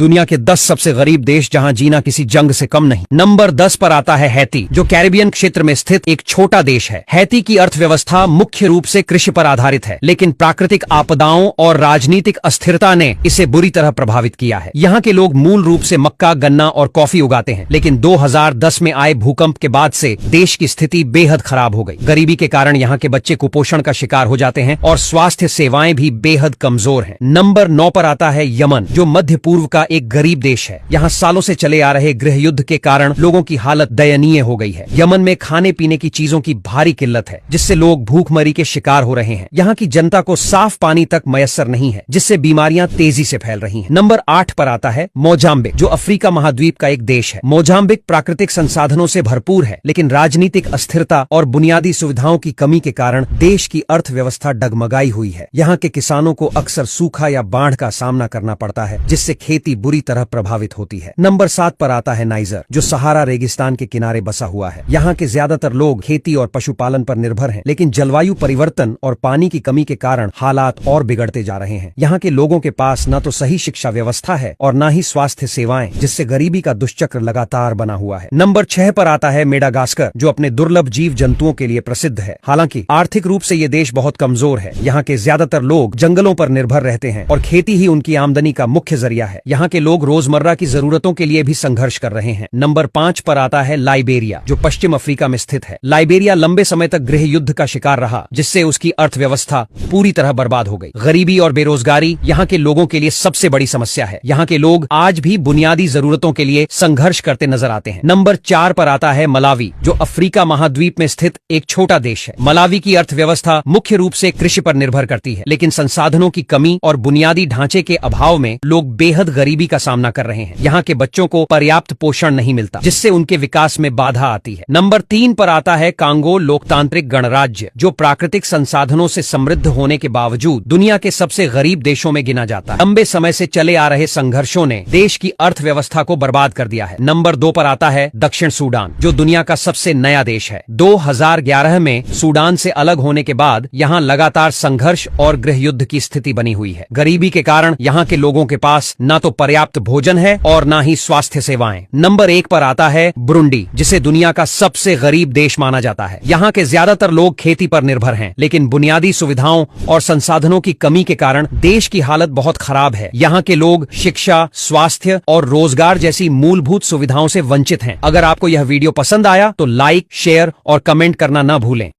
दुनिया के 10 सबसे गरीब देश जहां जीना किसी जंग से कम नहीं। नंबर 10 पर आता है हैती, जो कैरिबियन क्षेत्र में स्थित एक छोटा देश है। हैती की अर्थव्यवस्था मुख्य रूप से कृषि पर आधारित है, लेकिन प्राकृतिक आपदाओं और राजनीतिक अस्थिरता ने इसे बुरी तरह प्रभावित किया है। यहाँ के लोग मूल रूप से मक्का, गन्ना और कॉफी उगाते हैं, लेकिन 2010 में आए भूकंप के बाद से देश की स्थिति बेहद खराब हो गई। गरीबी के कारण यहाँ के बच्चे कुपोषण का शिकार हो जाते हैं और स्वास्थ्य सेवाएं भी बेहद कमजोर हैं। नंबर 9 पर आता है यमन, जो मध्य पूर्व का एक गरीब देश है। यहाँ सालों से चले आ रहे गृह युद्ध के कारण लोगों की हालत दयनीय हो गई है। यमन में खाने पीने की चीजों की भारी किल्लत है, जिससे लोग भूखमरी के शिकार हो रहे हैं। यहाँ की जनता को साफ पानी तक मयस्सर नहीं है, जिससे बीमारियां तेजी से फैल रही हैं। नंबर 8 पर आता है मोजाम्बिक, जो अफ्रीका महाद्वीप का एक देश है। मोजाम्बिक प्राकृतिक संसाधनों से भरपूर है, लेकिन राजनीतिक अस्थिरता और बुनियादी सुविधाओं की कमी के कारण देश की अर्थव्यवस्था डगमगाई हुई है। यहाँ के किसानों को अक्सर सूखा या बाढ़ का सामना करना पड़ता है, जिससे खेती बुरी तरह प्रभावित होती है। नंबर 7 पर आता है नाइजर, जो सहारा रेगिस्तान के किनारे बसा हुआ है। यहाँ के ज्यादातर लोग खेती और पशुपालन पर निर्भर हैं, लेकिन जलवायु परिवर्तन और पानी की कमी के कारण हालात और बिगड़ते जा रहे हैं। यहाँ के लोगों के पास न तो सही शिक्षा व्यवस्था है और न ही स्वास्थ्य सेवाएं, जिससे गरीबी का दुष्चक्र लगातार बना हुआ है। नंबर 6 पर आता है मेडागास्कर, जो अपने दुर्लभ जीव जंतुओं के लिए प्रसिद्ध है। हालांकि आर्थिक रूप से ये देश बहुत कमजोर है। यहाँ के ज्यादातर लोग जंगलों पर निर्भर रहते हैं और खेती ही उनकी आमदनी का मुख्य जरिया है। यहाँ के लोग रोजमर्रा की जरूरतों के लिए भी संघर्ष कर रहे हैं। नंबर 5 पर आता है लाइबेरिया, जो पश्चिम अफ्रीका में स्थित है। लाइबेरिया लंबे समय तक गृह युद्ध का शिकार रहा, जिससे उसकी अर्थव्यवस्था पूरी तरह बर्बाद हो गई। गरीबी और बेरोजगारी यहाँ के लोगों के लिए सबसे बड़ी समस्या है। यहाँ के लोग आज भी बुनियादी जरूरतों के लिए संघर्ष करते नजर आते हैं। नंबर 4 पर आता है मलावी, जो अफ्रीका महाद्वीप में स्थित एक छोटा देश है। मलावी की अर्थव्यवस्था मुख्य रूप से कृषि पर निर्भर करती है, लेकिन संसाधनों की कमी और बुनियादी ढांचे के अभाव में लोग बेहद गरीबी का सामना कर रहे हैं। यहाँ के बच्चों को पर्याप्त पोषण नहीं मिलता, जिससे उनके विकास में बाधा आती है। नंबर 3 पर आता है कांगो लोकतांत्रिक गणराज्य, जो प्राकृतिक संसाधनों से समृद्ध होने के बावजूद दुनिया के सबसे गरीब देशों में गिना जाता है। लंबे समय से चले आ रहे संघर्षों ने देश की अर्थव्यवस्था को बर्बाद कर दिया है। नंबर 2 पर आता है दक्षिण सूडान, जो दुनिया का सबसे नया देश है। 2011 में सूडान से अलग होने के बाद यहाँ लगातार संघर्ष और गृह युद्ध की स्थिति बनी हुई है। गरीबी के कारण यहाँ के लोगों के पास न तो पर्याप्त भोजन है और न ही स्वास्थ्य सेवाएं। नंबर 1 पर आता है बुरुंडी, जिसे दुनिया का सबसे गरीब देश माना जाता है। यहाँ के ज्यादातर लोग खेती पर निर्भर हैं, लेकिन बुनियादी सुविधाओं और संसाधनों की कमी के कारण देश की हालत बहुत खराब है। यहाँ के लोग शिक्षा, स्वास्थ्य और रोजगार जैसी मूलभूत सुविधाओं से वंचित हैं। अगर आपको यह वीडियो पसंद आया तो लाइक, शेयर और कमेंट करना न भूलें।